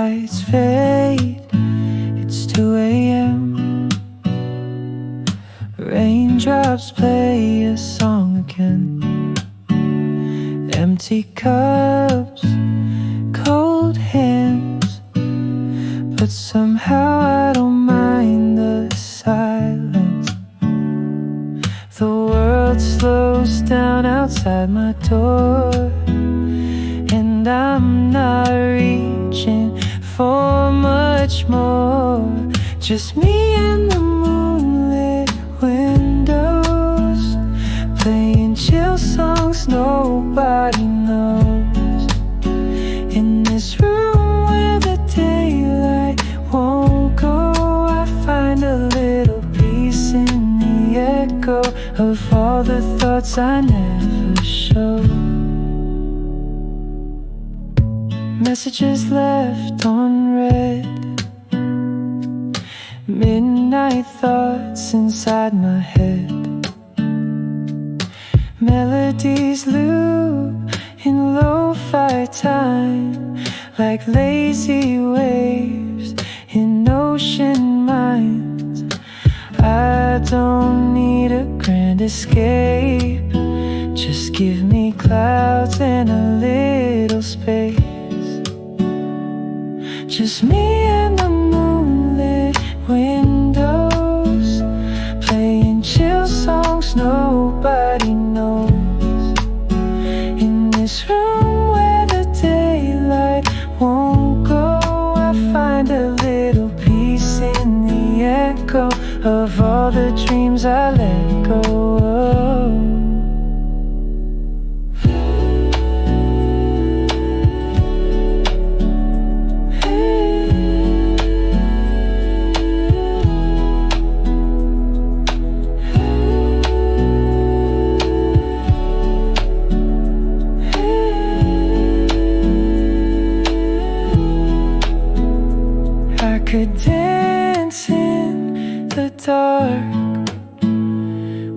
lights fade. It's 2 a.m. Raindrops play a song again. Empty cups, cold hands, but somehow I don't mind the silence. The world slows down outside my door, and I'm not reaching for much more. Just me and the moonlit windows, playing chill songs nobody knows. In this room where the daylight won't go, I find a little peace in the echo of all the thoughts I never show. Messages left unread, midnight thoughts inside my head. Melodies loop in lo-fi time, like lazy waves in ocean minds. I don't need a grand escape, just give me clouds and a little space. Just me and the moonlit windows, playing chill songs nobody knows. In this room where the daylight won't go, I find a little peace in the echo of all the dreams I let go of. Could dance in the dark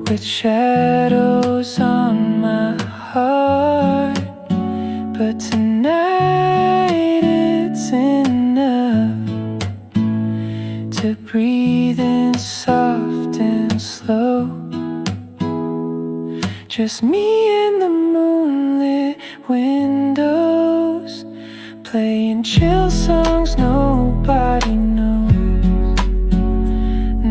with shadows on my heart, but tonight it's enough to breathe in soft and slow. Just me and the moonlit windows, playing chill songs nobody knows.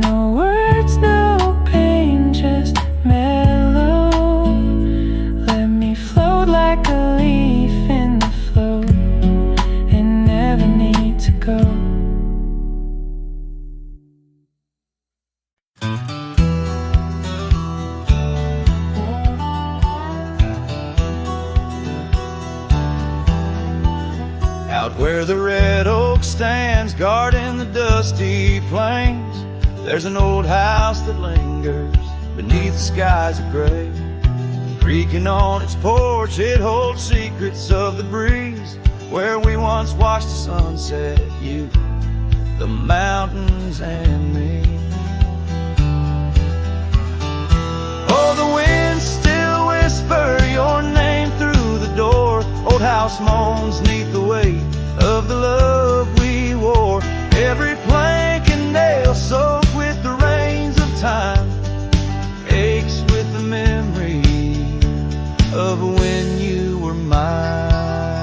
No words, no pain, just mellow. Let me float like a leaf in the flow and never need to go. Out where the red oak stands guarding the dusty plains, there's an old house that lingers beneath the skies of gray. Creaking on its porch, it holds secrets of the breeze, where we once watched the sunset, you, the mountains, and me. Oh, the winds still whisper your name through the door. Old house moans neath the weight of the love we wore. Every plank and nail soaked with the rains of time aches with the memory of when you were mine.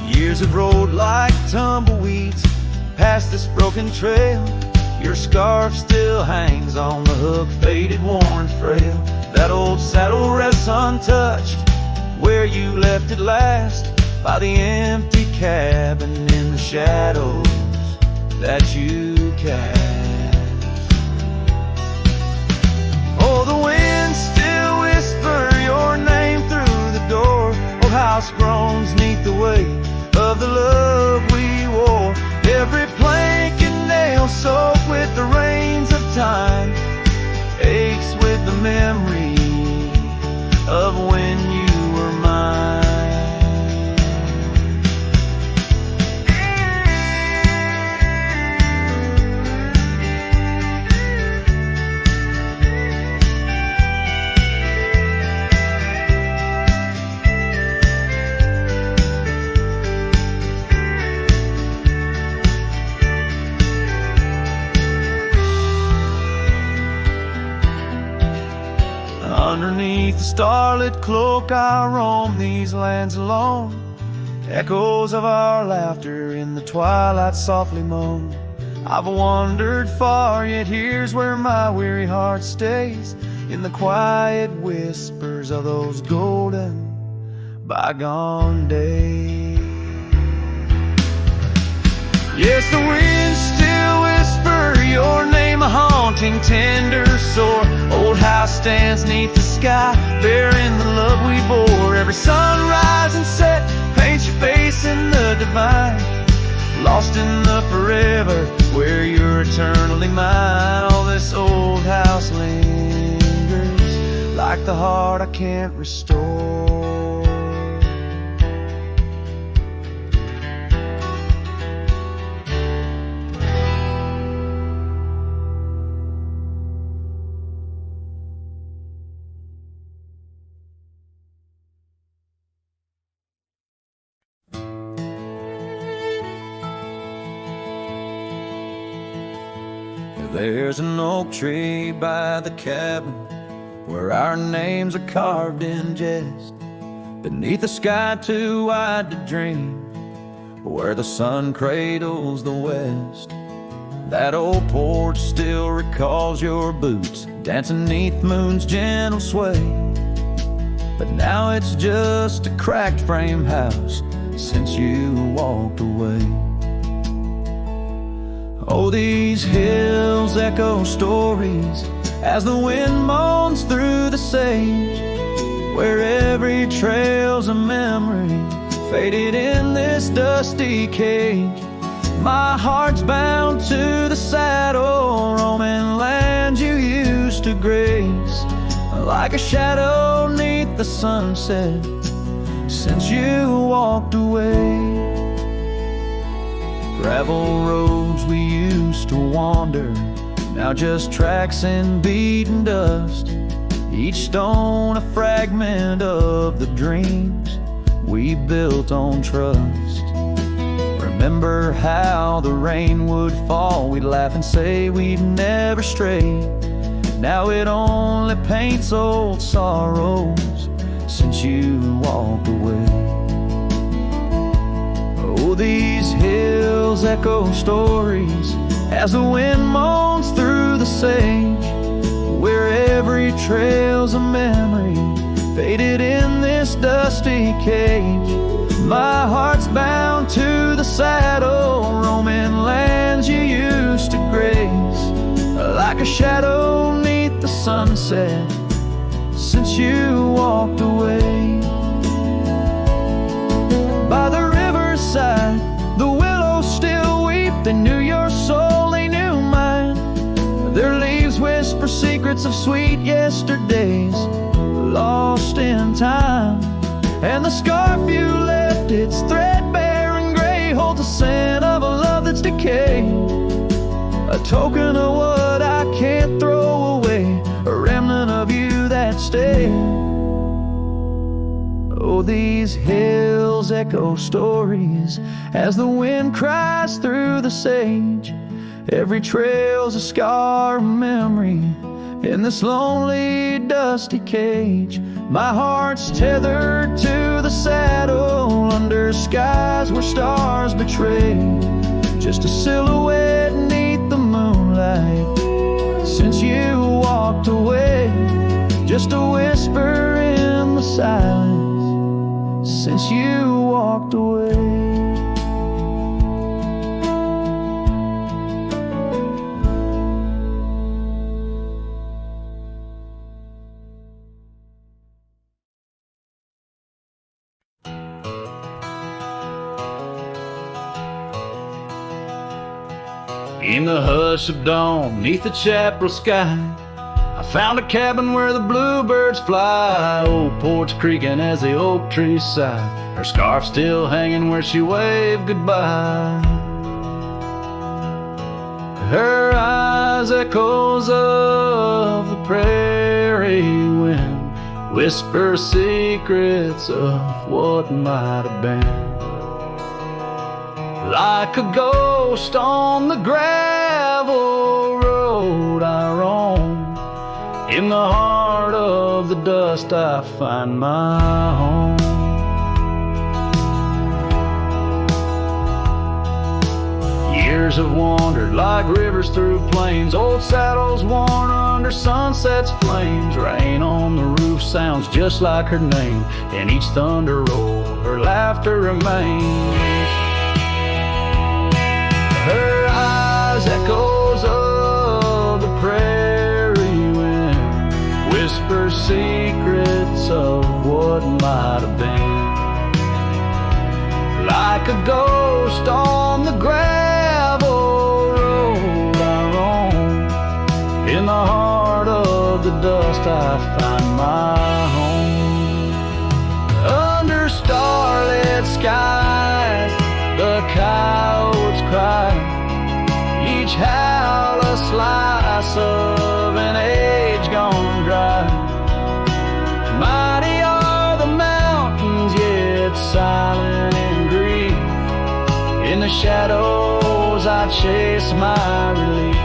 Years have rolled like tumbleweeds past this broken trail. Your scarf still hangs on the hook, faded, worn, frail. That old saddle rests untouched where you left it last, by the empty cabin in the shadows that you cast. Oh, the winds still whisper your name through the door. Old house groans neath the weight of the love we wore. Every plank and nail soaked with the rains of time aches with the memory of when you were mine. Underneath the starlit cloak I roam these lands alone. Echoes of our laughter in the twilight softly moan. I've wandered far, yet here's where my weary heart stays, in the quiet whispers of those golden bygone days. Yes, the winds still whisper your name, a haunting, tender, sore. Old house stands neath the sky, bearing the love we bore. Every sunrise and set paints your face in the divine, lost in the forever where you're eternally mine. All this old house lingers like the heart I can't restore. There's an oak tree by the cabin where our names are carved in jest, beneath a sky too wide to dream, where the sun cradles the west. That old porch still recalls your boots dancing neath moon's gentle sway, but now it's just a cracked frame house since you walked away. Oh, these hills echo stories as the wind moans through the sage, where every trail's a memory faded in this dusty cage. My heart's bound to the saddle, roaming lands you used to grace, like a shadow neath the sunset since you walked away. Gravel roads we used to wander, now just tracks and beaten dust, each stone a fragment of the dreams we built on trust. Remember how the rain would fall, we'd laugh and say we'd never stray. Now it only paints old sorrows since you walked away. Oh, these hills echo stories as the wind moans through the sage, where every trail's a memory faded in this dusty cage. My heart's bound to the saddle, roaming lands you used to grace, like a shadow neath the sunset since you walked away. By the riverside, the willows still weep. They knew your soul, they knew mine. Their leaves whisper secrets of sweet yesterdays lost in time. And the scarf you left, it's threadbare and gray, holds the scent of a love that's decayed, a token of what I can't throw away, a remnant of you that stayed. Oh, these hills echo stories as the wind cries through the sage. Every trail's a scar of memory in this lonely, dusty cage. My heart's tethered to the saddle under skies where stars betray, just a silhouette neath the moonlight since you walked away, just a whisper in the silence since you walked away. In the hush of dawn, neath the chapel sky, I found a cabin where the bluebirds fly. Old porch creaking as the oak trees sigh, her scarf still hanging where she waved goodbye. Her eyes echoes of the prairie wind, whisper secrets of what might have been. Like a ghost on the gravel road I roam, in the heart of the dust I find my home. Years have wandered like rivers through plains, old saddles worn under sunset's flames. Rain on the roof sounds just like her name, and each thunder roll her laughter remains. Her eyes echoes of the prairie wind, whisper secrets of what might have been. Like a ghost on the gravel road I roam, in the heart of the dust I find my home. Under starlit skies the coyotes cry, each howl a slice of an age gone dry. Mighty are the mountains, yet silent in grief. In the shadows I chase my relief.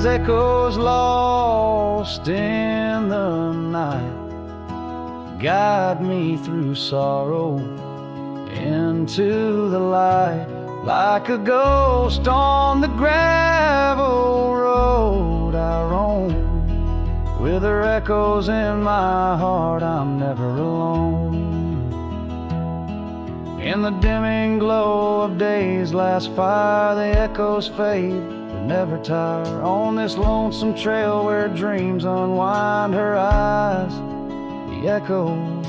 Echoes lost in the night guide me through sorrow into the light. Like a ghost on the gravel road I roam, with her echoes in my heart I'm never alone. In the dimming glow of day's last fire the echoes fade, never tire. On this lonesome trail where dreams unwind her eyes, the echoes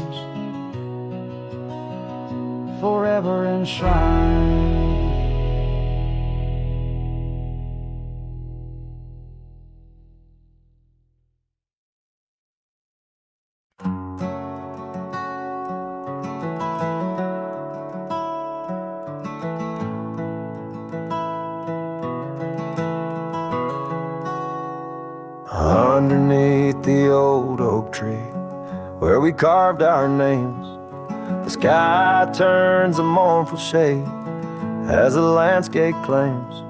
forever enshrined. Underneath the old oak tree where we carved our names, the sky turns a mournful shade as the landscape claims.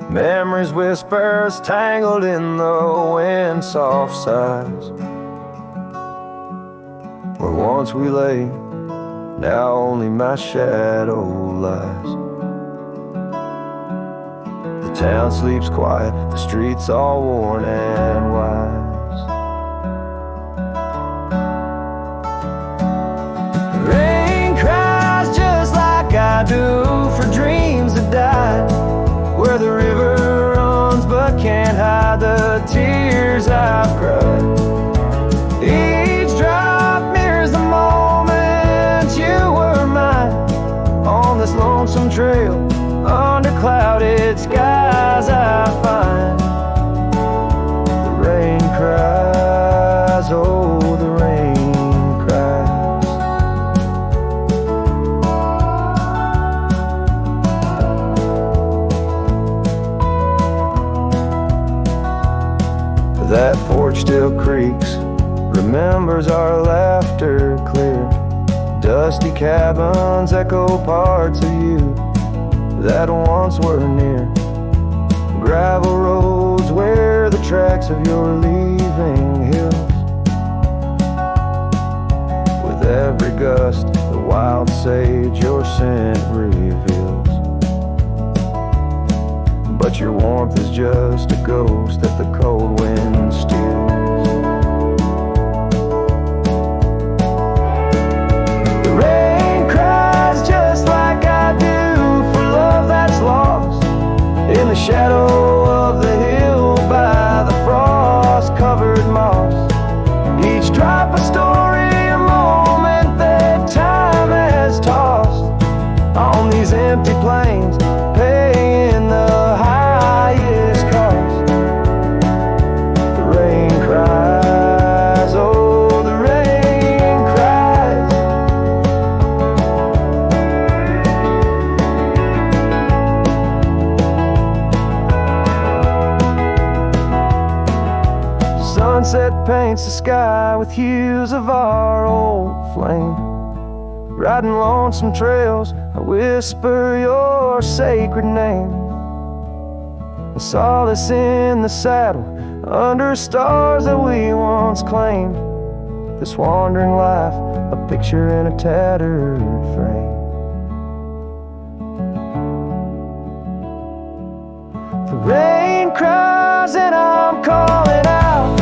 Memories whispers tangled in the wind, soft sighs. Where once we lay, now only my shadow lies. The town sleeps quiet, the streets all worn and wise. Rain cries just like I do for dreams that died, where the river runs but can't hide the tears I've cried. Each drop mirrors the moment you were mine, on this lonesome trail under clouded skies I find. The rain cries, oh the rain cries. That porch still creaks, remembers our laughter clear. Dusty cabins echo parts of you that once were near. Gravel roads where the tracks of your leaving hills. With every gust, the wild sage your scent reveals. But your warmth is just a ghost that the cold wind steals. The rain cries just like I do for love that's lost in the shadow of the hill by the frost-covered moss. Each drop a story, a moment that time has tossed on these empty plains, paying the highest cost. The sunset paints the sky with hues of our old flame. Riding lonesome trails, I whisper your sacred name. A solace in the saddle, under stars that we once claimed. This wandering life, a picture in a tattered frame. The rain cries and I'm calling out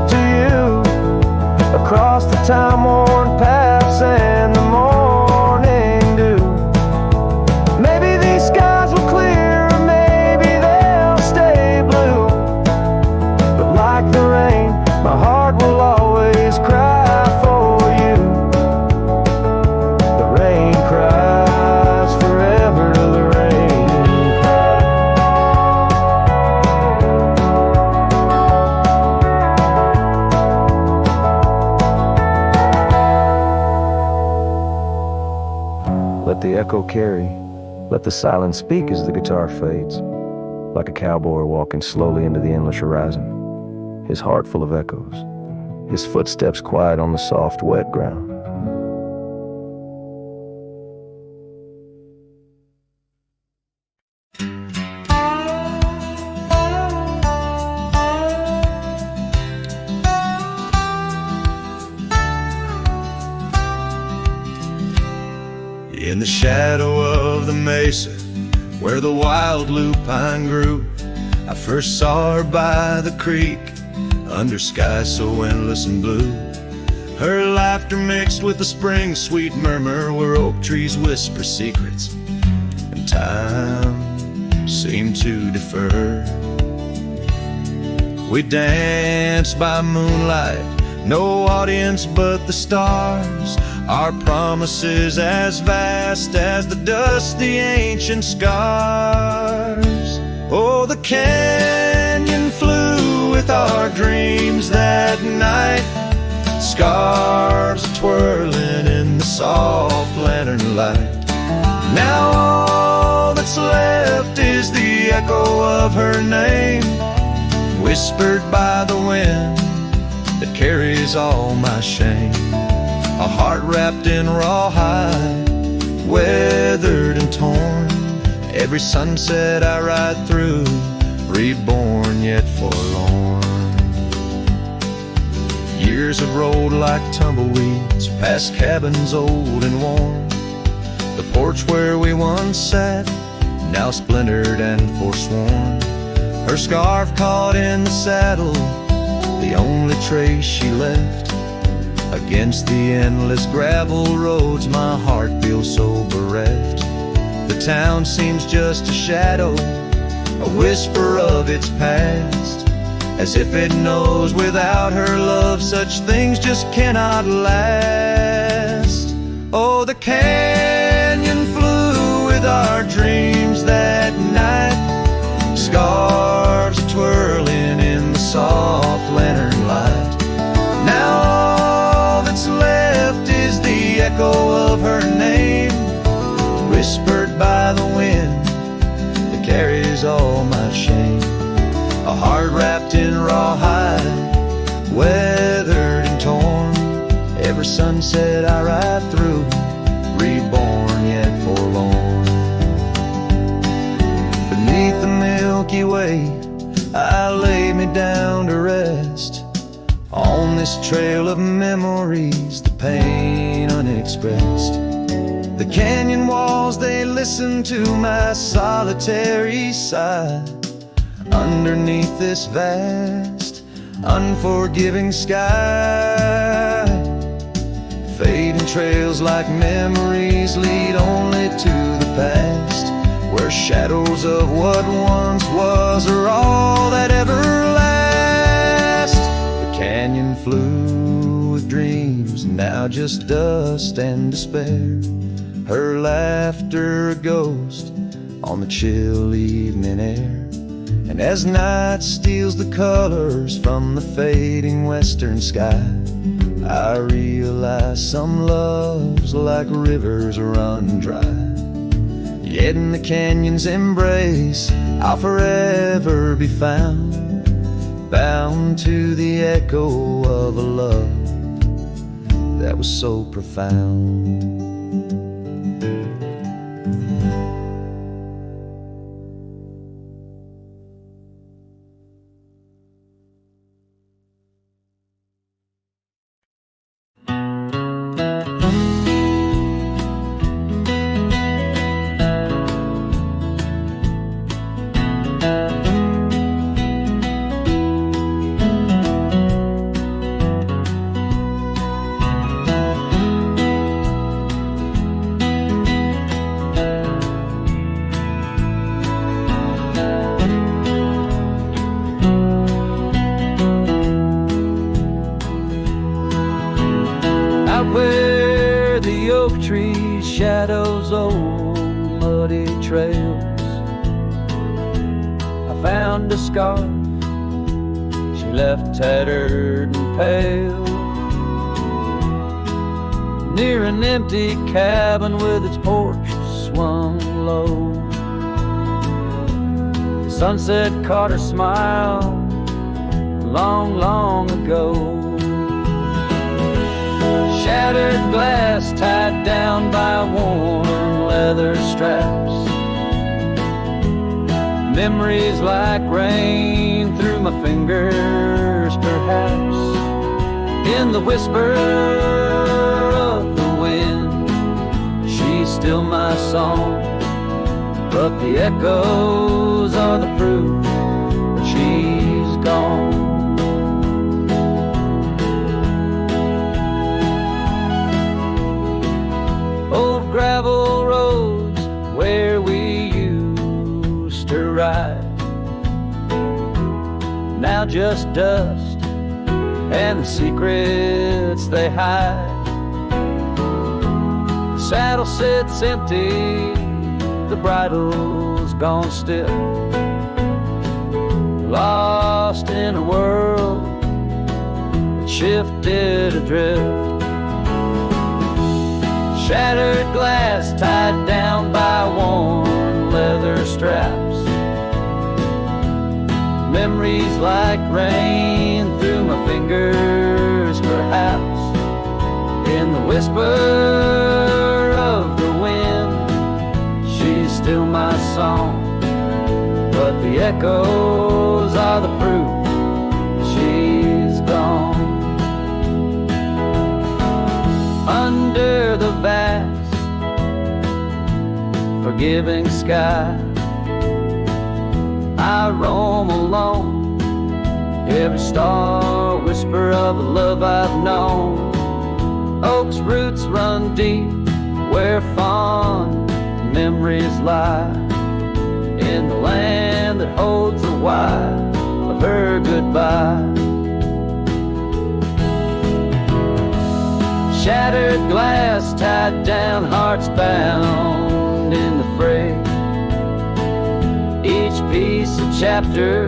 to you, across the time-worn paths and the morning dew. Maybe these skies will clear, or maybe they'll stay blue. But like the rain, my heart will always cry for you. The rain cries forever, the rain cries. Let the echo carry, let the silence speak as the guitar fades, like a cowboy walking slowly into the endless horizon, his heart full of echoes, his footsteps quiet on the soft, wet ground. In the shadow of the mesa, where the wild lupine grew, I first saw her by the creek, under skies so endless and blue. Her laughter mixed with the spring's sweet murmur, where oak trees whisper secrets, and time seemed to defer. We danced by moonlight, no audience but the stars, our promises as vast as the dust, the ancient scars. Oh, the canyon flew with our dreams that night, scarves twirling in the soft lantern light. Now all that's left is the echo of her name, whispered by the wind that carries all my shame. A heart wrapped in rawhide, weathered and torn. Every sunset I ride through, reborn yet forlorn. Years have rolled like tumbleweeds, past cabins old and worn. The porch where we once sat, now splintered and forsworn. Her scarf caught in the saddle, the only trace she left. Against the endless gravel roads, my heart feels so bereft. The town seems just a shadow, a whisper of its past, as if it knows without her love such things just cannot last. Oh, the canyon flew with our dreams that night, scarves twirling in the soft lantern light. Now left is the echo of her name, whispered by the wind that carries all my shame. A heart wrapped in rawhide, weathered and torn. Every sunset I ride through, reborn yet forlorn. Beneath the Milky Way, I lay me down to rest. On this trail of memories, the pain unexpressed. The canyon walls, they listen to my solitary sigh. Underneath this vast, unforgiving sky, fading trails like memories lead only to the past, where shadows of what once was are all that ever lasts. Canyon flew with dreams, now just dust and despair. Her laughter a ghost on the chill evening air. And as night steals the colors from the fading western sky, I realize some loves like rivers run dry. Yet in the canyon's embrace, I'll forever be found, bound to the echo of a love that was so profound. Where the oak tree shadows old muddy trails, I found a scarf she left tattered and pale, near an empty cabin with its porch swung low. The sunset caught her smile long, long ago. Shattered glass tied down by worn leather straps, memories like rain through my fingers, perhaps. In the whisper of the wind, she's still my song, but the echoes are the proof that she's gone. Old gravel roads where we used to ride, now just dust and the secrets they hide. The saddle sits empty, the bridle's gone stiff, lost in a world that shifted adrift. Shattered glass tied down by worn leather straps, memories like rain through my fingers, perhaps. In the whisper of the wind, she's still my song, but the echoes are the proof she's gone. Under the vast, forgiving sky, I roam alone, every star whisper of a love I've known. Oak's roots run deep where fond memories lie, in the land that holds the why of her goodbye. Shattered glass tied down, hearts bound in the fray, each piece a chapter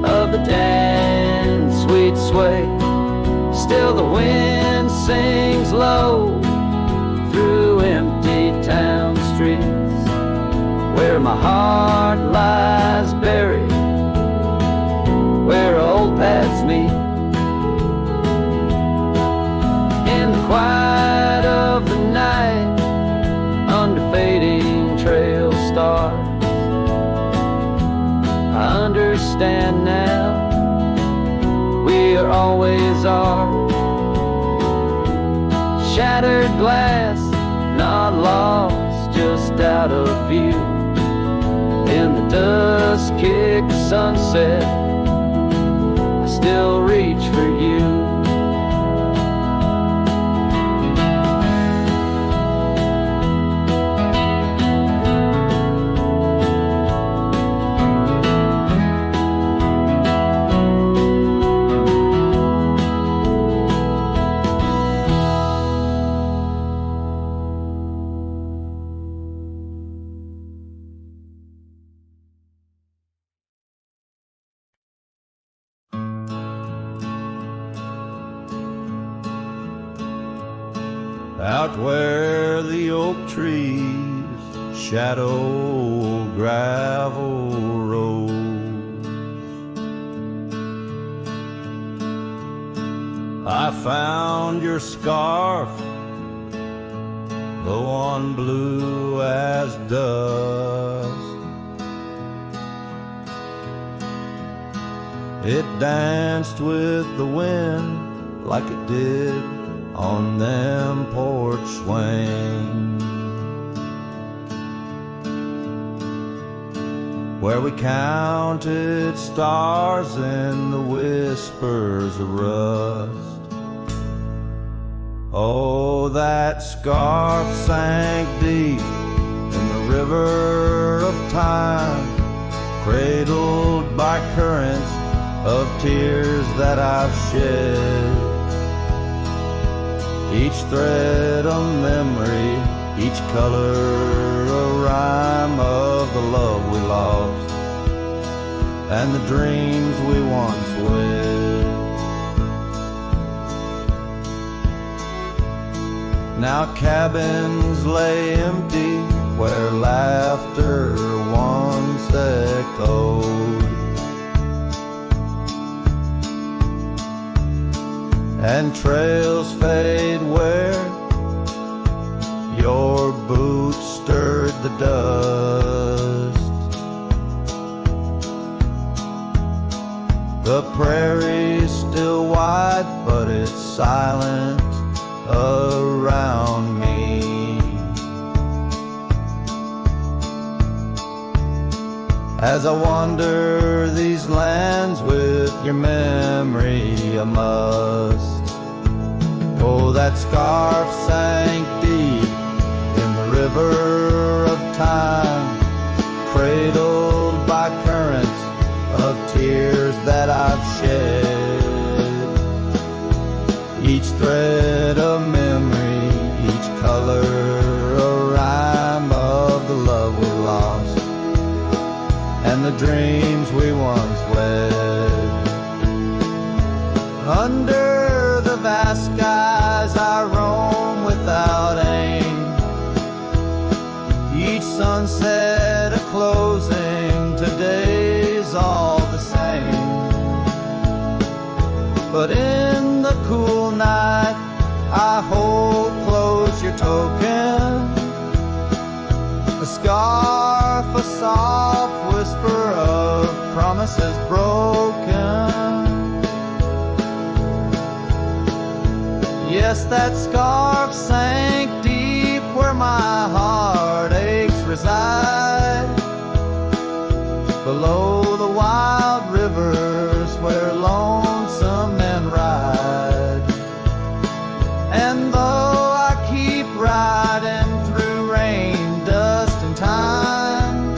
of the dance sweet sway. Still the wind sings low through empty town streets, where my heart lies buried, where old paths meet. In the quiet of the night, under fading trail stars, I understand now, we are always ours. Shattered glass, not lost, just out of view. In the dusk-kicked sunset, I still reach for you. Out where the oak trees shadow gravel roads, I found your scarf, the one blue as dust. It danced with the wind like it did on them porch swings, where we counted stars in the whispers of rust. Oh, that scarf sank deep in the river of time, cradled by currents of tears that I've shed. Each thread a memory, each color a rhyme of the love we lost and the dreams we once wed. Now cabins lay empty where laughter once echoed, and trails fade where your boots stirred the dust. The prairie's still wide, but it's silent around me. As I wander these lands with your memory, I must. Oh, that scarf sank deep in the river of time, cradled by currents of tears that I've shed. Each thread a memory, each color a rhyme of the love we lost and the dreams we once wed. Under the vast skies I roam without aim, each sunset a closing, today's all the same. But in the cool night I hold close your token, a scarf, a soft whisper of promises broken. Yes, that scarf sank deep where my heartaches reside, below the wild rivers where lonesome men ride. And though I keep riding through rain, dust and time,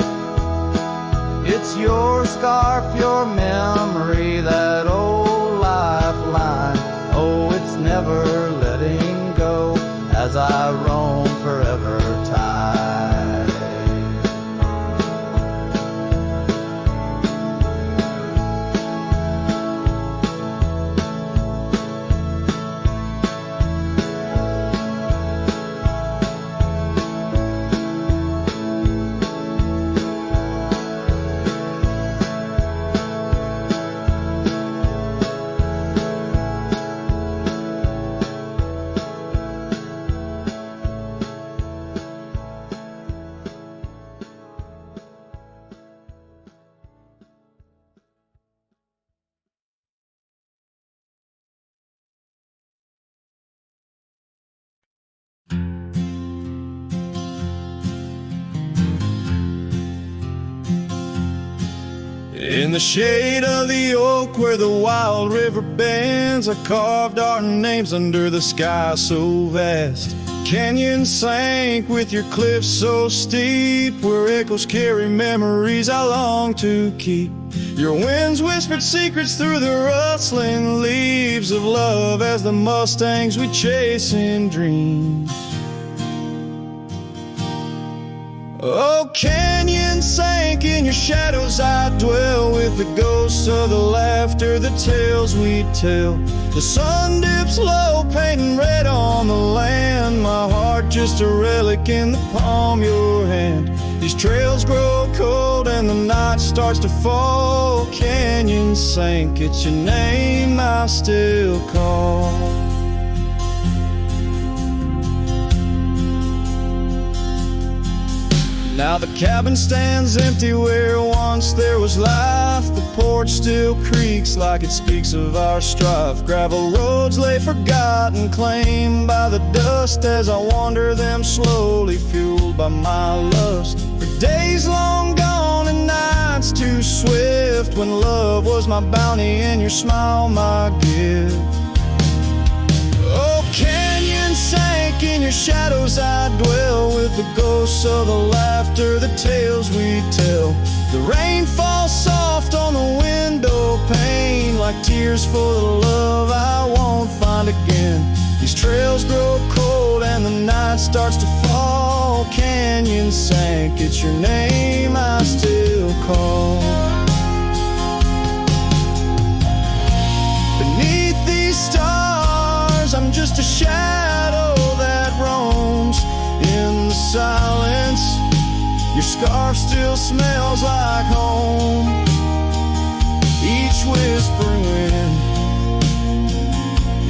it's your scarf, your memory, that old lifeline. Oh, it's never letting go as I roam forever tied. In the shade of the oak where the wild river bends, I carved our names under the sky so vast. Canyons sank with your cliffs so steep, where echoes carry memories I long to keep. Your winds whispered secrets through the rustling leaves of love as the mustangs we chase in dreams. Oh, canyons sank in your shadows, I dwell with the ghosts of the laughter, the tales we tell. The sun dips low, painting red on the land, my heart just a relic in the palm of your hand. These trails grow cold and the night starts to fall. Canyons sank, it's your name I still call. Now the cabin stands empty where once there was life. The porch still creaks like it speaks of our strife. Gravel roads lay forgotten, claimed by the dust, as I wander them slowly, fueled by my lust. For days long gone and nights too swift, when love was my bounty and your smile my gift. Oh, canyon sank in your shadows, I dwell with the ghosts of the laughter, the tales we tell. The rain falls soft on the window pane, like tears for the love I won't find again. These trails grow cold and the night starts to fall. Canyon sank, it's your name I still call. Beneath these stars, I'm just a shadow that roams in the silence. Your scarf still smells like home. Each whispering wind,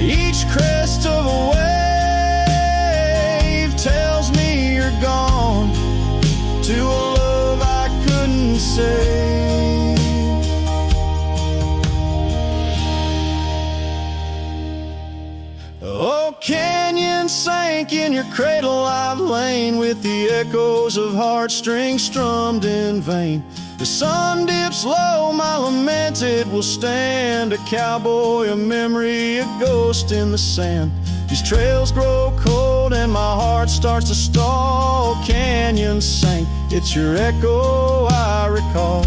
each crest of a wave tells me you're gone to a love I couldn't save. Oh, canyon sank in your cradle, I've lain with the echoes of heartstrings strummed in vain. The sun dips low, my lamented will stand, a cowboy, a memory, a ghost in the sand. These trails grow cold and my heart starts to stall. Canyon sank, it's your echo I recall.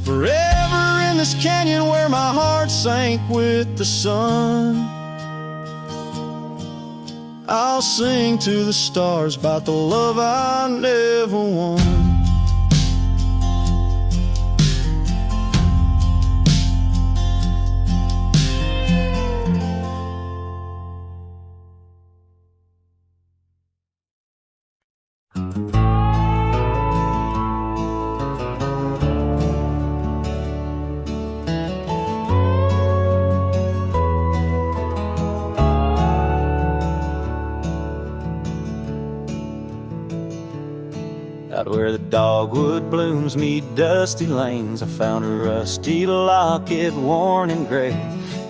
Forever in this canyon where my heart sank with the sun, I'll sing to the stars about the love I never won. Out where the dogwood blooms meet dusty lanes, I found a rusty locket worn and gray.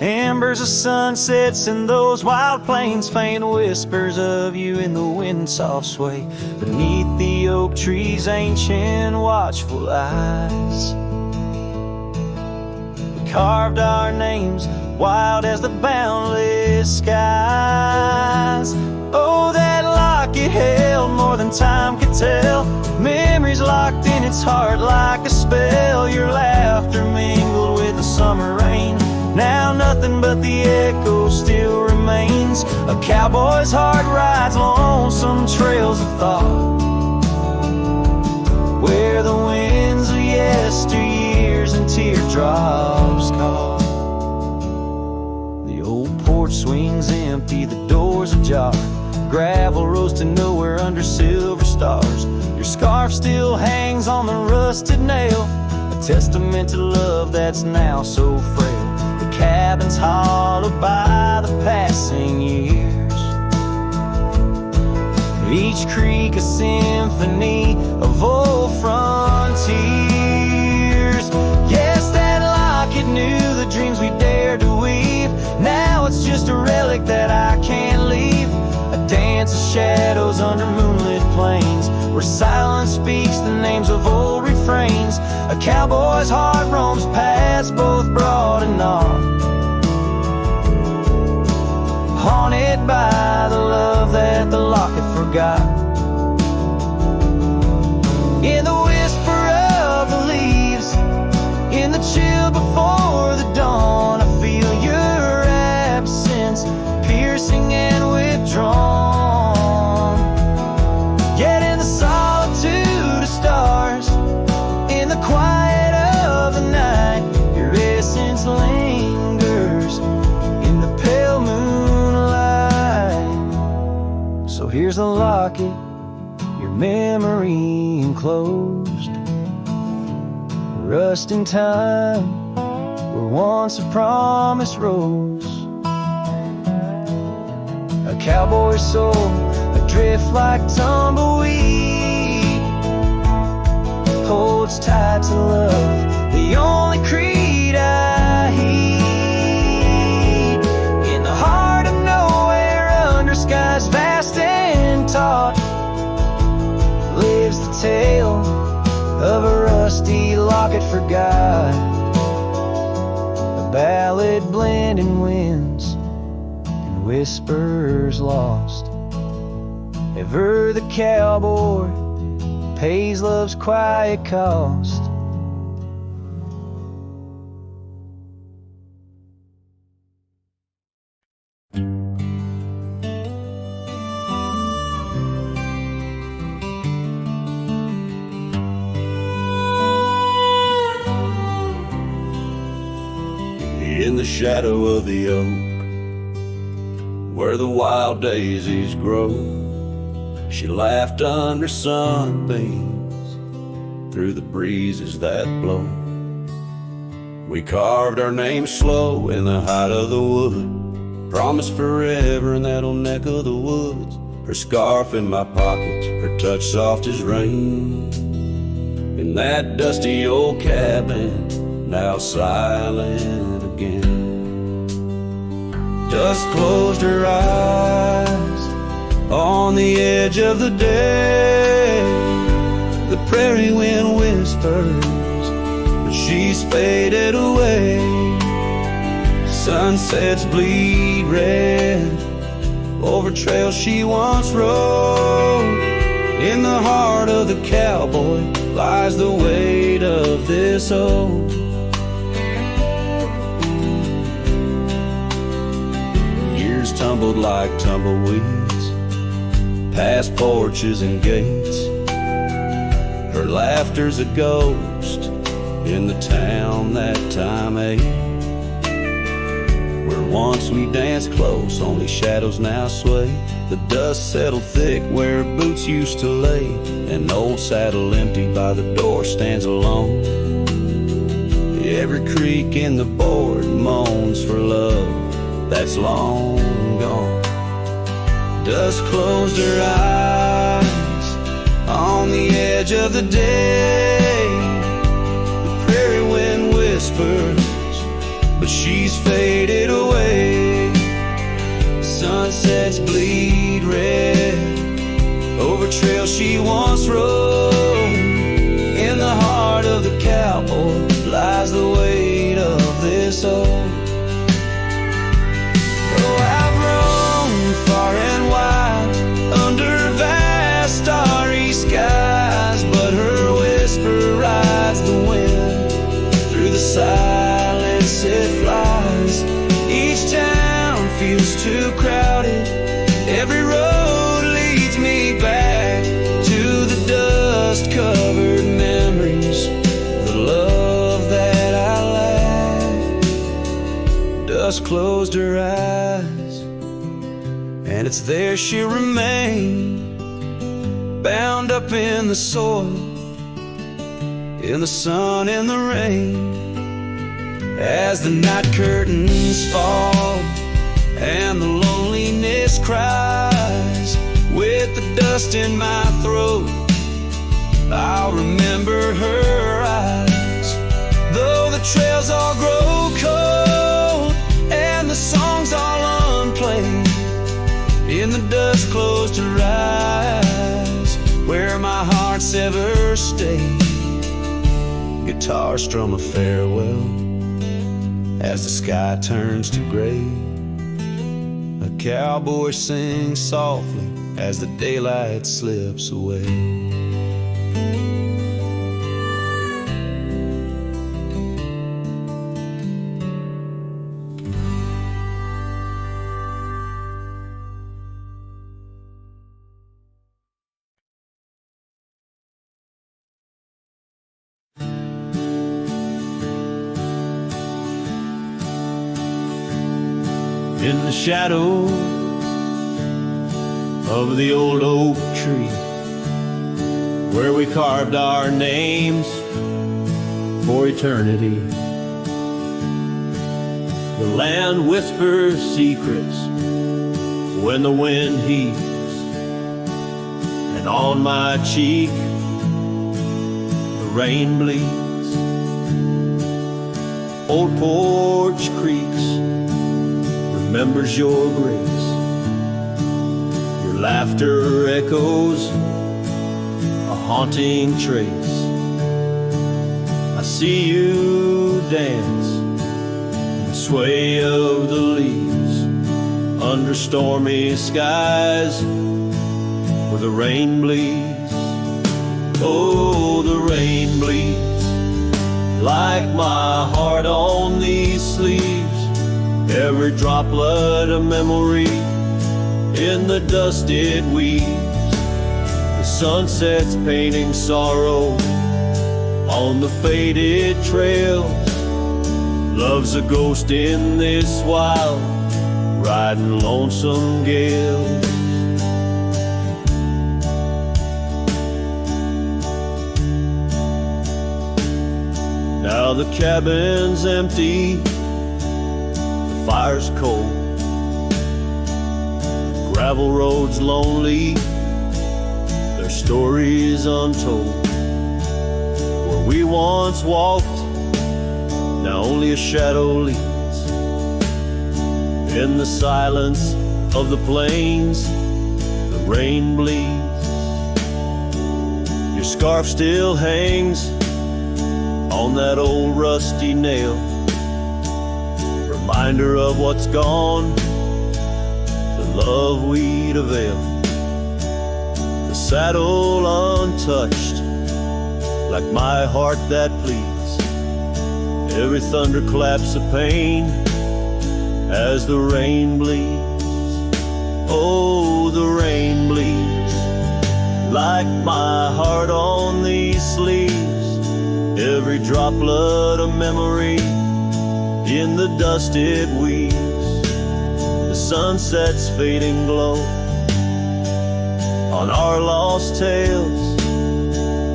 Embers of sunsets in those wild plains, faint whispers of you in the wind's soft sway. Beneath the oak trees, ancient watchful eyes, we carved our names wild as the boundless skies. Oh, that locket held more than time could tell, memories locked in its heart like a spell. Your laughter mingled with the summer rain, now nothing but the echo still remains. A cowboy's heart rides lonesome trails of thought, where the winds of yesteryears and teardrops caught. The old porch swings empty, the doors ajar, gravel rose to nowhere under silver stars. Your scarf still hangs on the rusted nail, a testament to love that's now so frail. The cabin's hollowed by the passing years, each creek a symphony of old frontiers. Yes, that locket knew the dreams we dared to weave, now it's just a relic that I can't leave. A dance of shadows under moonlit plains, where silence speaks the names of old refrains. A cowboy's heart roams paths both broad and narrow, haunted by the love that the locket forgot. In the whisper of the leaves, in the chill before the dawn, I feel your absence, piercing and withdrawn. Yet in the solitude of stars, in the quiet of the night, your essence lingers in the pale moonlight. So here's the locket, your memory enclosed, rust in time where once a promise rose. a cowboy soul, adrift like tumbleweed, holds tight to love, the only creed I heed. In the heart of nowhere, under skies vast and taut, lives the tale of a rusty locket forgot, a ballad blending winds and whispers lost. Ever the cowboy pays love's quiet cost. In the shadow of the oak, where the wild daisies grow, she laughed under sunbeams through the breezes that blow. We carved our names slow in the height of the wood, promised forever in that old neck of the woods. Her scarf in my pocket, her touch soft as rain, in that dusty old cabin, now silent again. Dusk closed her eyes on the edge of the day. The prairie wind whispers, but she's faded away. Sunsets bleed red over trails she once rode. In the heart of the cowboy lies the weight of this old. Years tumbled like tumbleweeds past porches and gates. Her laughter's a ghost in the town that time ate, where once we danced close, only shadows now sway. The dust settled thick where boots used to lay. An old saddle empty by the door stands alone. Every creak in the board moans for love that's long gone. Dust closed her eyes on the edge of the day. The prairie wind whispers, but she's faded away. Sunsets bleed red over trails she once rode. In the heart of the cowboy lies the weight of this old. Oh, I've roamed far and wide under vast starry skies, but her whisper rides the wind through the silence it flies. Each town feels too crowded, every road leads me back to the dust-covered memories, the love that I lack. Dust closed her eyes, and it's there she'll remain, bound up in the soil, in the sun and the rain. As the night curtains fall and the loneliness cries, with the dust in my throat, I'll remember her eyes. Though the trails all grow cold and the songs all unplayed, in the dust closed her eyes, where my heart's ever stayed. Guitar strum a farewell as the sky turns to gray. A cowboy sings softly as the daylight slips away. In the shadow of the old oak tree, where we carved our names for eternity, the land whispers secrets when the wind heaves, and on my cheek the rain bleeds. Old porch creaks, remembers your grace. Your laughter echoes, a haunting trace. I see you dance in the sway of the leaves, under stormy skies where the rain bleeds. Oh, the rain bleeds like my heart on these sleeves, every droplet a memory in the dust it weaves. The sunset's painting sorrow on the faded trails. Love's a ghost in this wild, riding lonesome gales. Now the cabin's empty, the fire's cold, gravel roads lonely, their stories untold. Where we once walked, now only a shadow leads. In the silence of the plains, the rain bleeds. Your scarf still hangs on that old rusty nail, reminder of what's gone, the love we'd avail. The saddle untouched, like my heart that pleads. Every thunderclap's a pain as the rain bleeds. Oh, the rain bleeds like my heart on these sleeves, every droplet a memory in the dust it weaves. The sunset's fading glow on our lost tales.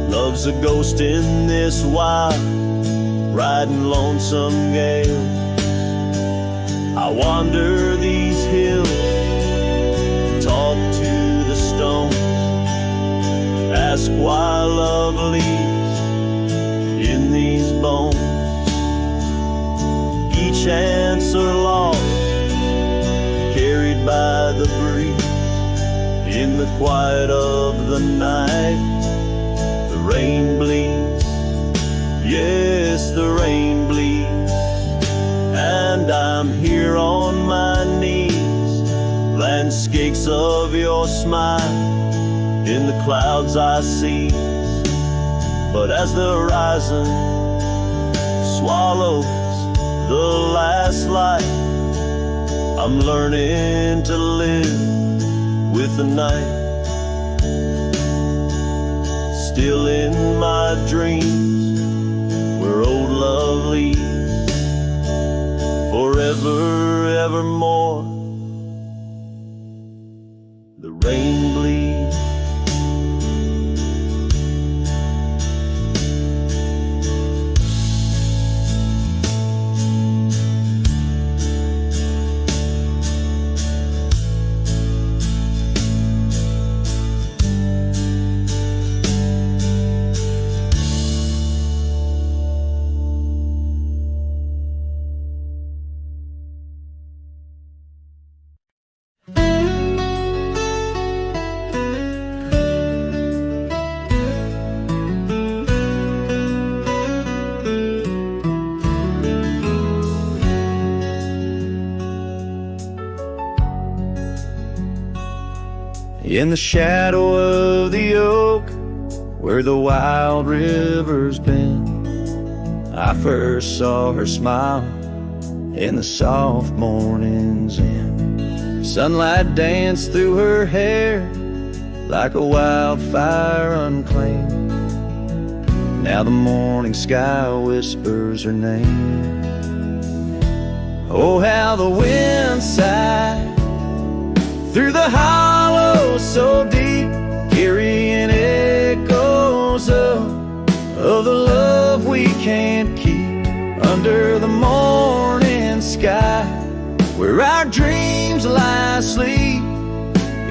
Love's a ghost in this wild, riding lonesome gale. I wander these hills, talk to the stones, ask why love leaves in these bones. Each answer lost, carried by the breeze. In the quiet of the night, the rain bleeds. Yes, the rain bleeds. And I'm here on my knees, landscapes of your smile in the clouds I see. But as the horizon swallows the last light, I'm learning to live with the night. Still in my dreams, where old love leads, forever, evermore, the rain bleeds. In the shadow of the oak, where the wild river's been, I first saw her smile in the soft morning's end. Sunlight danced through her hair like a wildfire unclaimed. Now the morning sky whispers her name. Oh, how the wind sighed through the hollow so deep, carrying echoes of the love we can't keep. Under the morning sky, where our dreams lie asleep,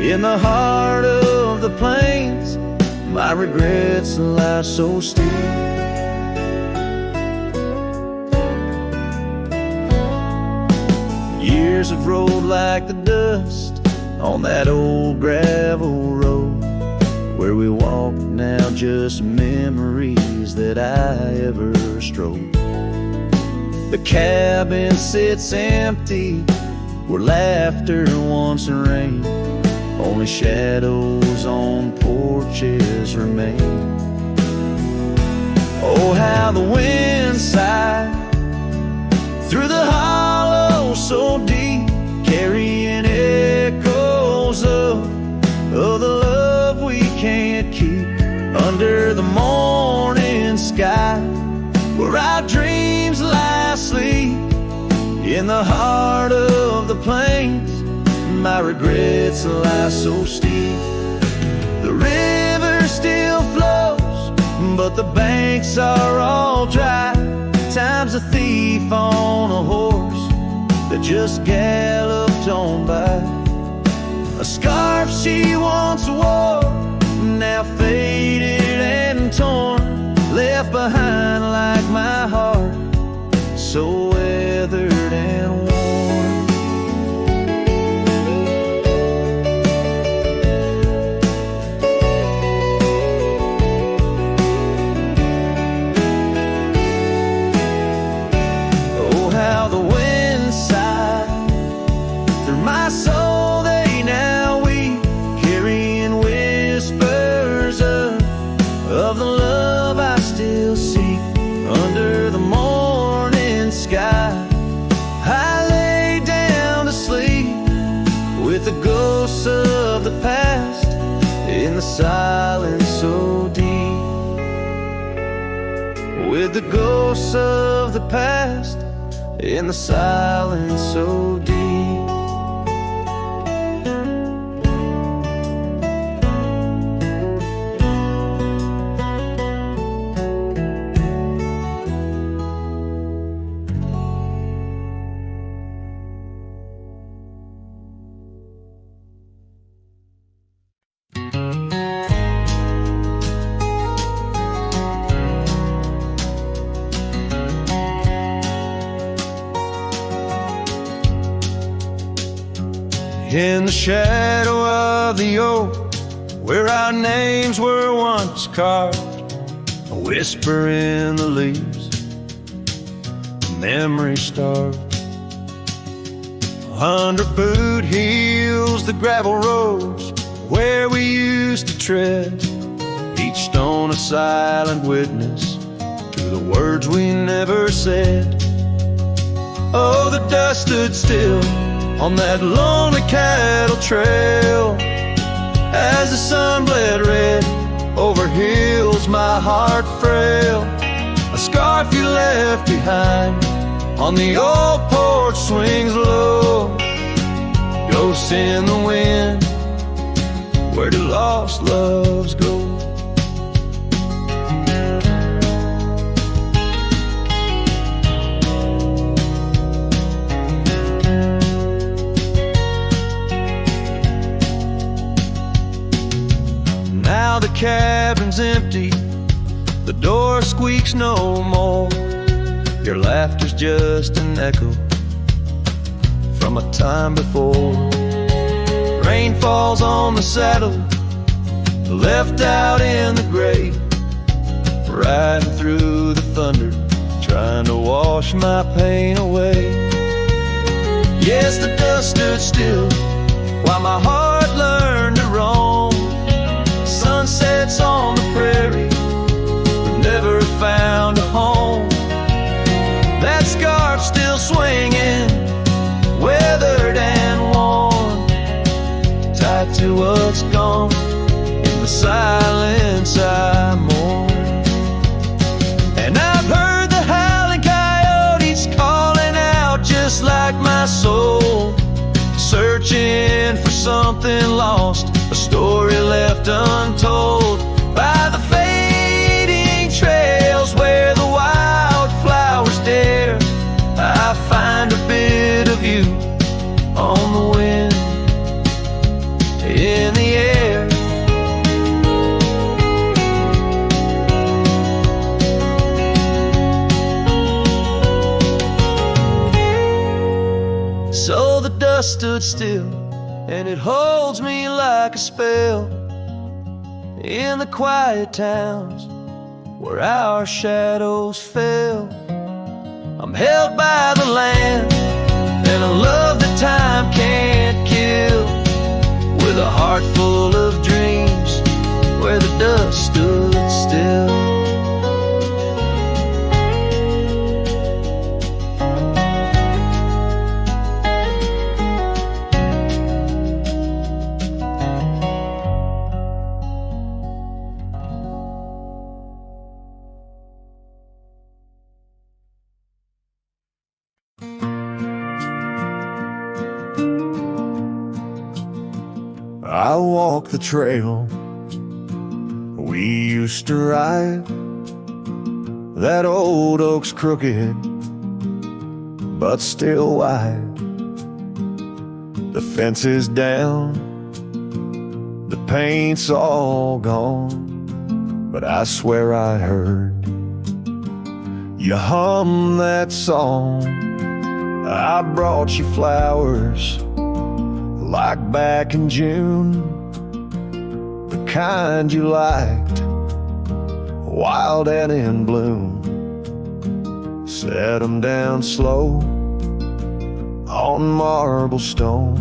In the heart of the plains, my regrets lie so steep. Years have rolled like the dust on that old gravel road where we walk now, just memories that I ever strode. The cabin sits empty where laughter once rained. Only shadows on porches remain. Oh, how the wind sighed through the hollow so deep, carrying echoes of the love we can't keep. Under the morning sky, where our dreams lie asleep. In the heart of the plains, my regrets lie so steep. The river still flows, but the banks are all dry. Time's a thief on a horse that just galloped on by. A scarf she once wore, now faded and torn, left behind like my heart, so weathered and worn. Oh, how the wind sighed through my soul, they now weep, carrying whispers of the love I still seek. Under the morning sky, I lay down to sleep with the ghosts of the past in the silence so deep. With the ghosts of the past in the silence so deep. In the shadow of the oak, where our names were once carved, a whisper in the leaves, memory starved. 100 boot heels, the gravel roads where we used to tread, each stone a silent witness to the words we never said. Oh, the dust stood still on that lonely cattle trail as the sun bled red over hills my heart frail. A scarf you left behind on the old porch swings low. Ghosts in the wind, where do lost loves go? Now the cabin's empty, the door squeaks no more. Your laughter's just an echo from a time before. Rain falls on the saddle, left out in the gray, riding through the thunder, trying to wash my pain away. Yes, the dust stood still while my heart learned to roam. Sunsets on the prairie, but never found a home. That scarf still swinging, weathered and worn, tied to what's gone. In the silence I mourn. And I've heard the howling coyotes calling out just like my soul, searching for something lost, a story left untold by the fading trails where the wildflowers dare. I find a bit of you on the wind. So the dust stood still, and it holds me like a spell. In the quiet towns where our shadows fell, I'm held by the land and a love that time can't kill, with a heart full of dreams where the dust stood still. I walk the trail we used to ride. That old oak's crooked, but still wide. The fence is down, the paint's all gone, but I swear I heard you hum that song. I brought you flowers like back in June, the kind you liked, wild and in bloom. Set them down slow on marble stone,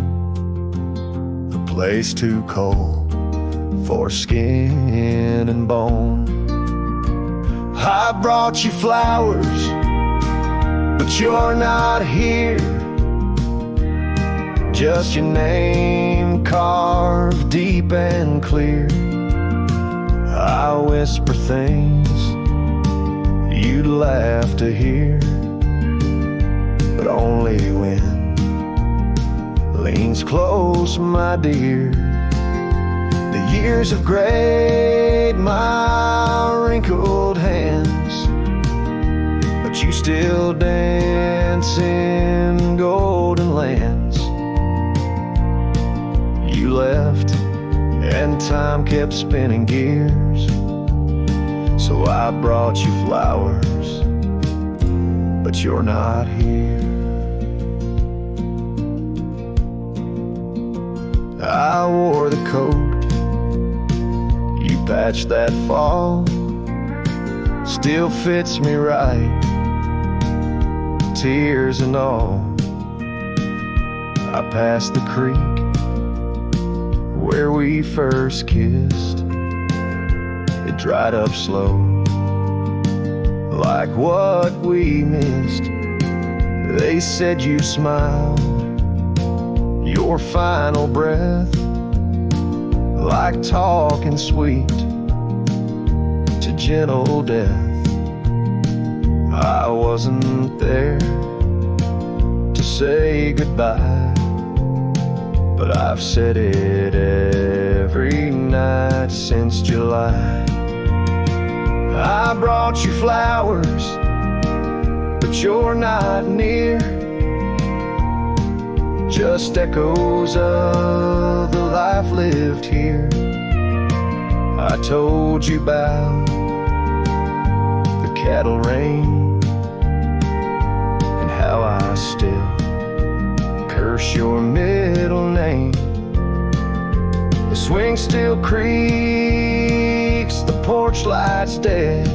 a place too cold for skin and bone. I brought you flowers, but you're not here. Just your name carved deep and clear. I whisper things you'd laugh to hear, but only when leans close, my dear. The years have grayed my wrinkled hands, but you still dance in golden lands. You left and time kept spinning gears, so I brought you flowers, but you're not here. I wore the coat you patched that fall, still fits me right, tears and all. I passed the creek where we first kissed. It dried up slow, like what we missed. They said you smiled, your final breath, like talking sweet to gentle death. I wasn't there to say goodbye, but I've said it every night since July. I brought you flowers, but you're not near. Just echoes of the life lived here. I told you about the cattle rain and how I still curse your middle name. The swing still creaks, the porch light's dead,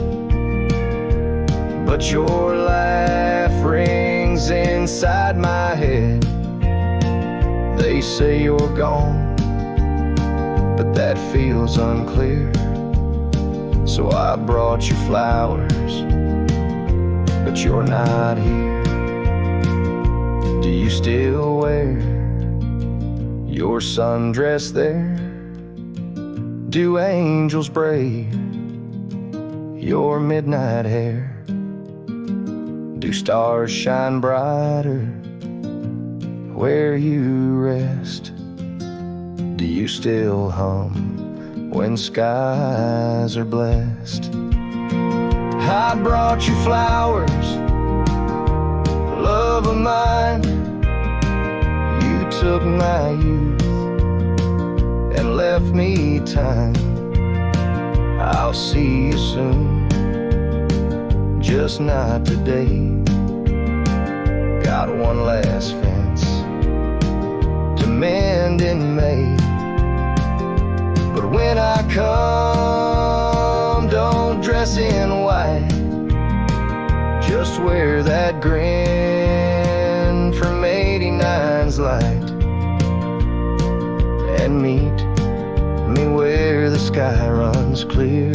but your laugh rings inside my head. They say you're gone, but that feels unclear. So I brought you flowers, but you're not here. Do you still wear your sundress there? Do angels braid your midnight hair? Do stars shine brighter where you rest? Do you still hum when skies are blessed? I brought you flowers, love of mine. You took my youth and left me time. I'll see you soon, just not today. Got one last fence come, don't dress in white. Just wear that grin from 89's light. And meet me where the sky runs clear.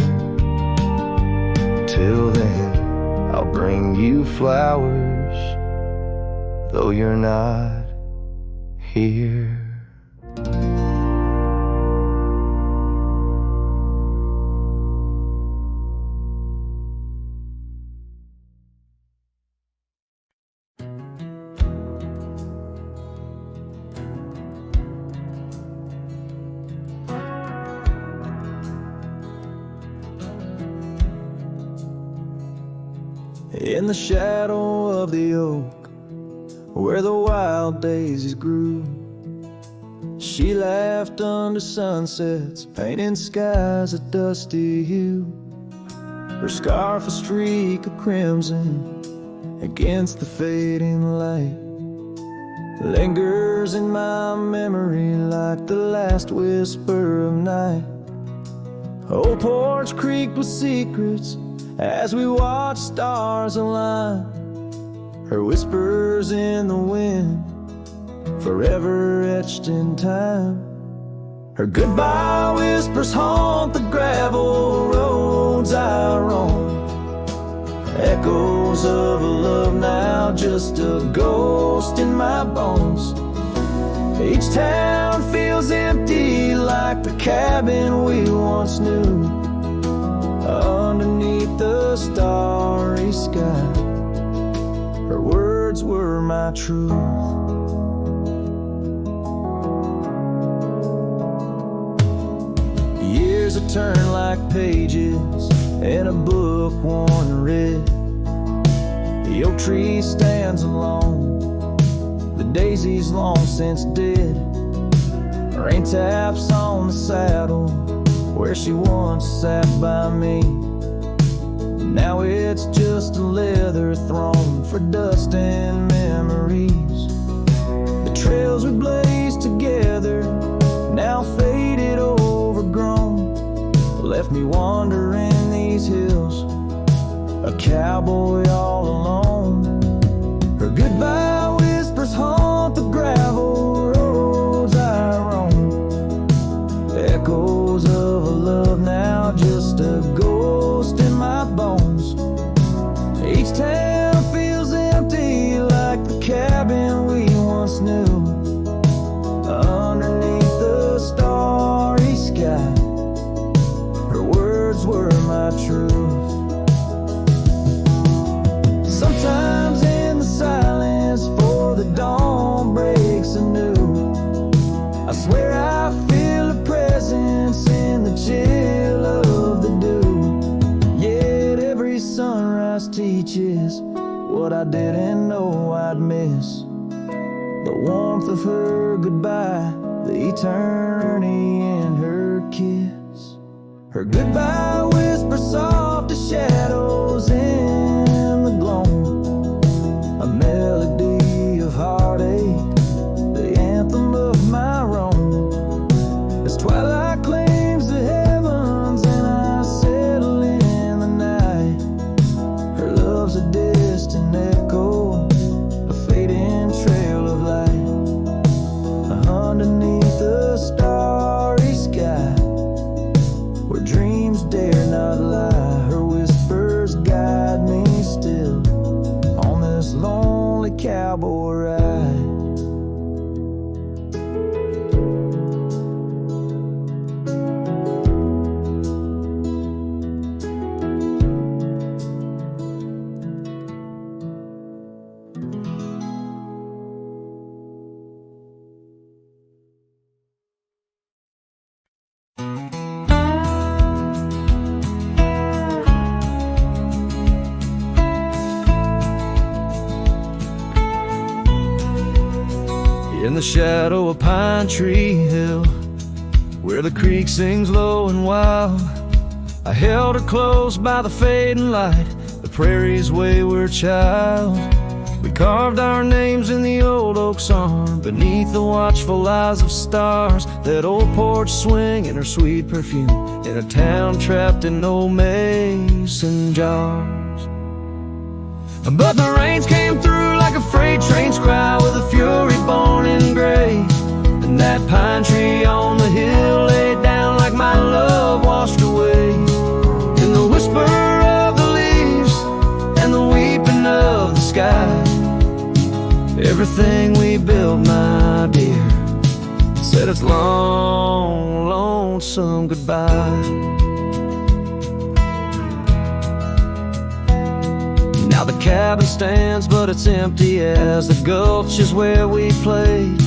Till then, I'll bring you flowers, though you're not here. In the shadow of the oak, where the wild daisies grew, she laughed under sunsets, painting skies a dusty hue. Her scarf a streak of crimson against the fading light, lingers in my memory like the last whisper of night. Old porch creaked with secrets as we watch stars align, her whispers in the wind, forever etched in time. Her goodbye whispers haunt the gravel roads I roam, echoes of a love now, just a ghost in my bones. Each town feels empty like the cabin we once knew, underneath the starry sky. Her words were my truth. Years have turned like pages in a book worn red. The oak tree stands alone, the daisy's long since dead. Rain taps on the saddle where she once sat by me. Now it's just a leather throne for dust and memories. The trails we blazed together, now faded, overgrown, left me wandering these hills, a cowboy all alone. Her goodbye whispers haunt the gravel roads I roam, echoes of a love now, just a ghost in my bones. Each town feels empty like the cabin we once knew, underneath the starry sky. Her words were my truth. Sometimes in the silence, before the dawn breaks anew, I swear I feel a presence in the chill of the dew. Yet every sunrise teaches what I didn't know I'd miss, the warmth of her goodbye, the eternity in her kiss. Her goodbye whispers soft as shadows in the gloam, a melody of heartache, the anthem of my Rome. As twilight claims the heavens and I settle in the night, her love's a distant echo, a fading trail of light, underneath the starry sky, where dreams dare not lie. Her whispers guide me still on this lonely cowboy ride. In the shadow of Pine Tree Hill, where the creek sings low and wild, I held her close by the fading light, the prairie's wayward child. We carved our names in the old oak's arm, beneath the watchful eyes of stars. That old porch swinging her sweet perfume in a town trapped in old mason jars. But the rains came through like a freight train's cry, with a fury born in gray. And that pine tree on the hill laid down like my love washed away. In the whisper of the leaves and the weeping of the sky, everything we built, my dear, said its long, lonesome goodbye. Now the cabin stands, but it's empty as the gulch is where we played.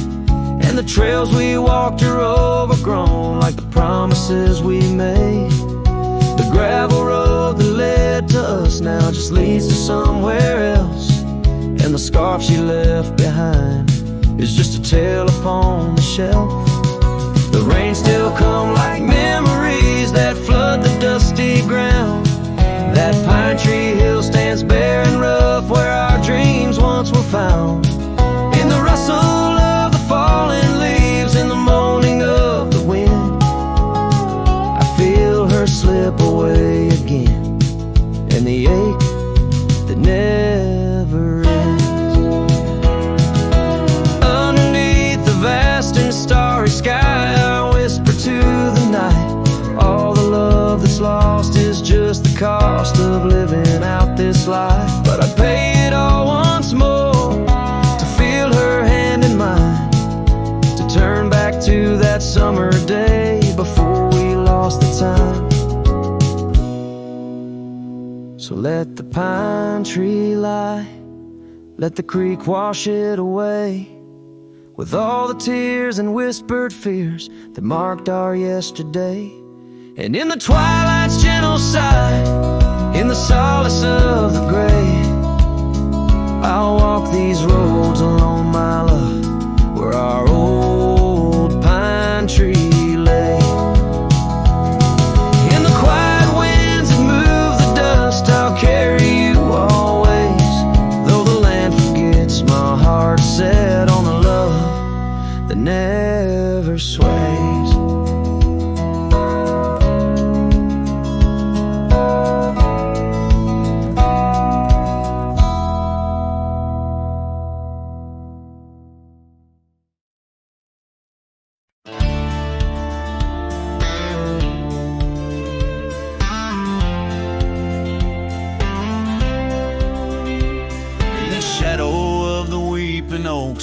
And the trails we walked are overgrown like the promises we made. The gravel road that led to us now just leads to somewhere else. And the scarf she left behind is just a tale upon the shelf. The rain still come like memories that flood the dusty ground. That pine tree hill stands bare and rough where our dreams once were found. In the rustle of the falling leaves, in the moaning of the wind, I feel her slip away again, and the ache that never ends. Underneath the vast and starry sky, I whisper to the night, all the love that's lost is just the cost of living out this life. But I'd pay it all once more to feel her hand in mine, to turn back to that summer day before we lost the time. So let the pine tree lie, let the creek wash it away, with all the tears and whispered fears that marked our yesterday. And in the twilight's gentle sigh, in the solace of the gray, I'll walk these roads alone, my love, where our old pine tree lay. In the quiet winds that move the dust, I'll carry you always, though the land forgets, my heart set on the love that never sways.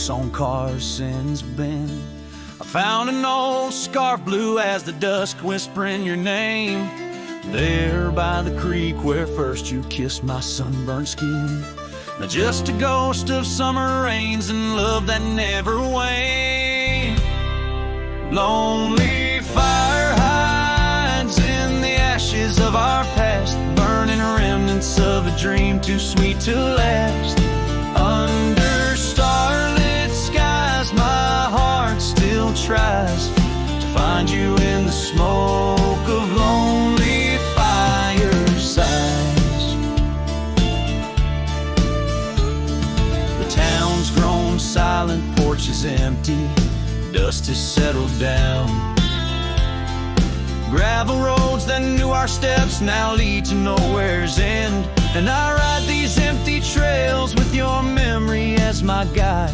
On Carson's Bend, I found an old scarf blue as the dusk whispering your name, there by the creek where first you kissed my sunburned skin. Now just a ghost of summer rains and love that never waned. Lonely fire hides in the ashes of our past, burning remnants of a dream too sweet to last. Under starlit skies, my heart still tries to find you in the smoke of lonely firesides. The town's grown silent, porch is empty, dust has settled down. Gravel roads that knew our steps now lead to nowhere's end. And I ride these empty trails with your memory as my guide,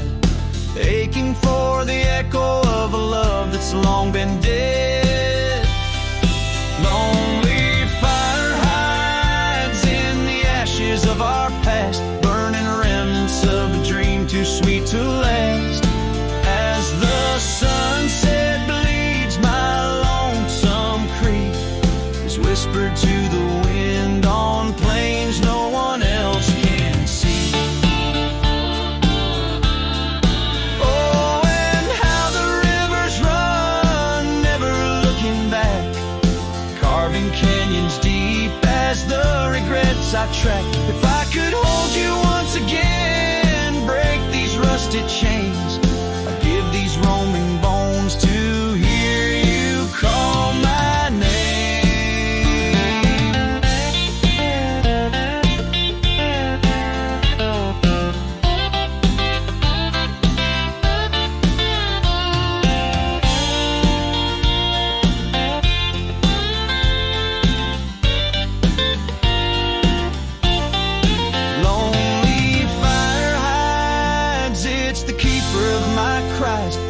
aching for the echo of a love that's long been dead. Lonely fire hides in the ashes of our past, burning remnants of a dream too sweet to last. As the sunset bleeds, my lonesome creek is whispered to the wind on plains no one else can see. Oh, and how the rivers run, never looking back, carving canyons deep as the regrets I track. If I could hold you once again, break these rusted chains, I'd give these roaming bones to hear you call my name.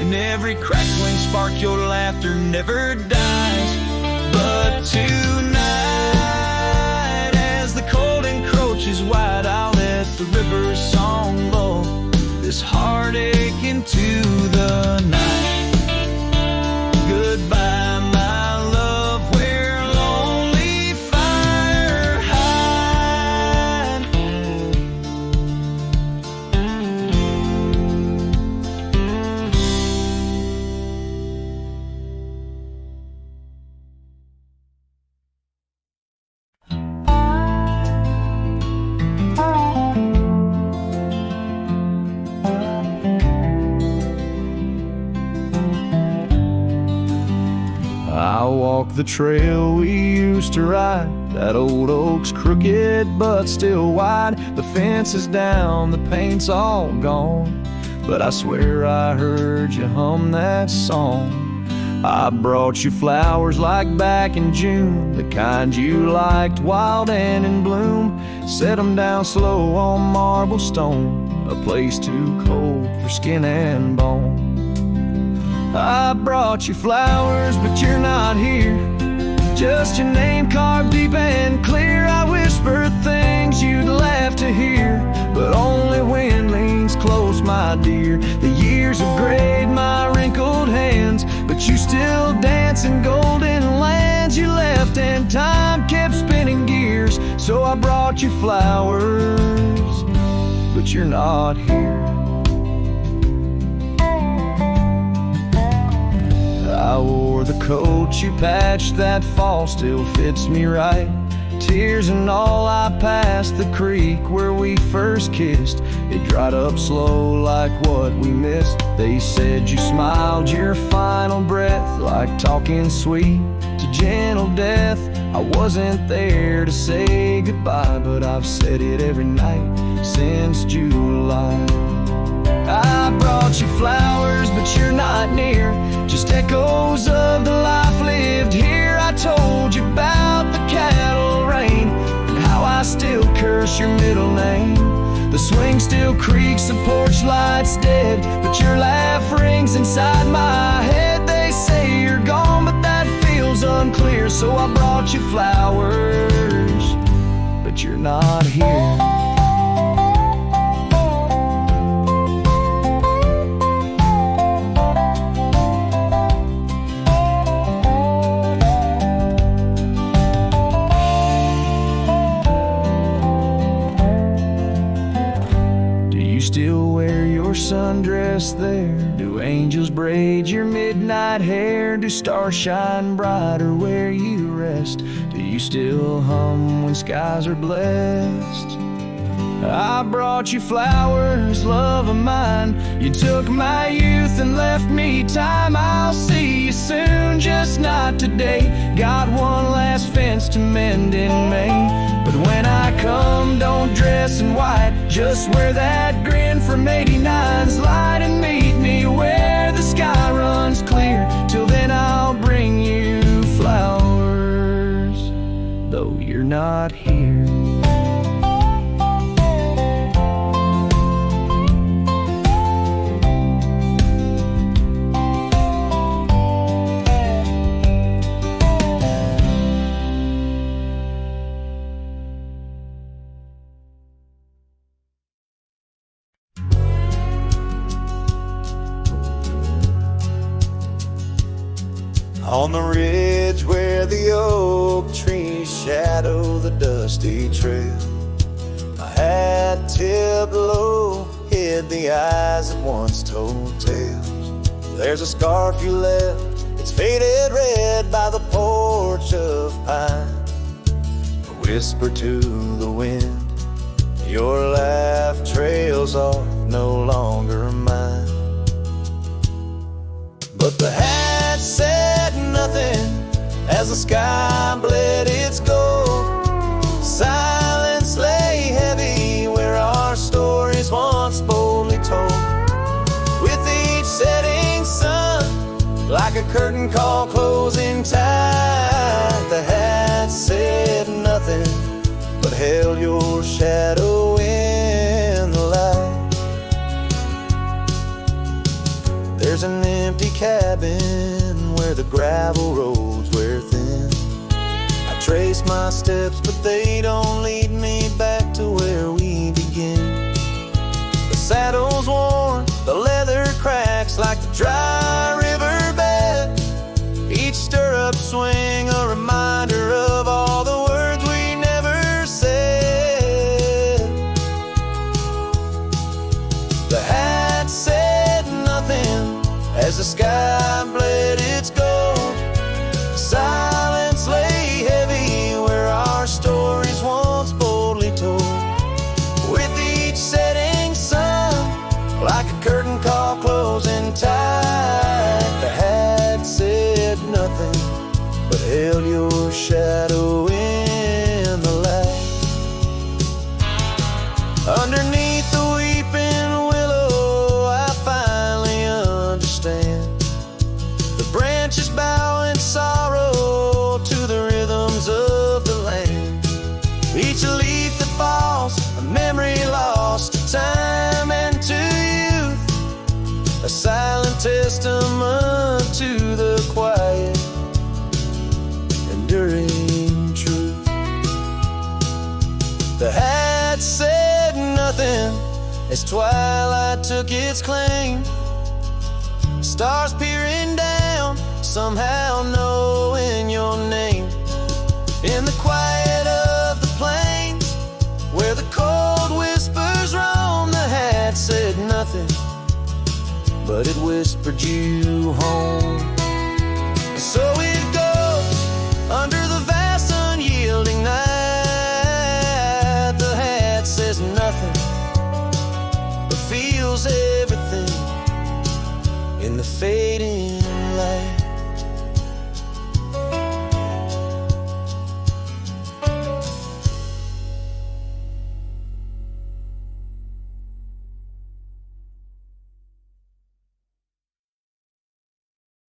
and every crackling spark your laughter never dies. But tonight, as the cold encroaches wide, I'll let the river's song lull this heartache into the night. Goodbye, my love, where lonely fire hide. I walk the trail we used to ride. That old oak's crooked but still wide. The fence is down, the paint's all gone, but I swear I heard you hum that song. I brought you flowers like back in June, the kind you liked, wild and in bloom. Set 'em down slow on marble stone, a place too cold for skin and bone. I brought you flowers, but you're not here. Just your name carved deep and clear. I whisper things you'd laugh to hear, but only when leans close, my dear. The years have grayed my wrinkled hands, but you still dance in golden lands you left, and time kept spinning gears. So I brought you flowers, but you're not here. I wore the coat you patched that fall, still fits me right. Tears and all, I passed the creek where we first kissed. It dried up slow like what we missed. They said you smiled your final breath, like talking sweet to gentle death. I wasn't there to say goodbye, but I've said it every night since July. I brought you flowers, but you're not near. Just echoes of the life lived here. I told you about the cattle rain and how I still curse your middle name. The swing still creaks, the porch light's dead, but your laugh rings inside my head. They say you're gone, but that feels unclear. So I brought you flowers, but you're not here. Still wear your sundress there? Do angels braid your midnight hair? Do stars shine brighter where you rest? Do you still hum when skies are blessed? I brought you flowers, love of mine. You took my youth and left me time. I'll see you soon, just not today. Got one last fence to mend in May. But when I come, don't dress in white. Just wear that grin from 89's light and meet me where the sky runs clear. Till then I'll bring you flowers, though you're not here. On the ridge where the oak trees shadow the dusty trail, my hat tipped low hid the eyes that once told tales. There's a scarf you left, it's faded red by the porch of pine. A whisper to the wind, your laugh trails off, no longer mine. But the hat said nothing as the sky bled its gold. Silence lay heavy where our stories once boldly told. With each setting sun, like a curtain call closing tight, the hat said nothing but held your shadow in the light. There's an empty cabin where the gravel roads wear thin. I trace my steps, but they don't lead me back to where we begin. The saddle's worn, the leather cracks like the dry riverbed. Each stirrup swing a reminder of all the words we never said. The hat said nothing as the sky bled its gold. Silence lay heavy where our stories once boldly told. With each setting sun, like a curtain call closing tight, the hat said nothing but held your shadow in the light. Underneath the weeping willow, I finally understand. The branches bow in sorrow to the rhythms of the land. Each leaf that falls, a memory lost to time and to youth, a silent testament to the quiet, enduring truth. The hat said nothing as twilight took its claim. Stars peering down, somehow knowing your name. In the quiet of the plains, where the cold whispers roam, the hat said nothing, but it whispered you home. So it goes under the vast unyielding night. The hat says nothing, but feels everything in the fading light.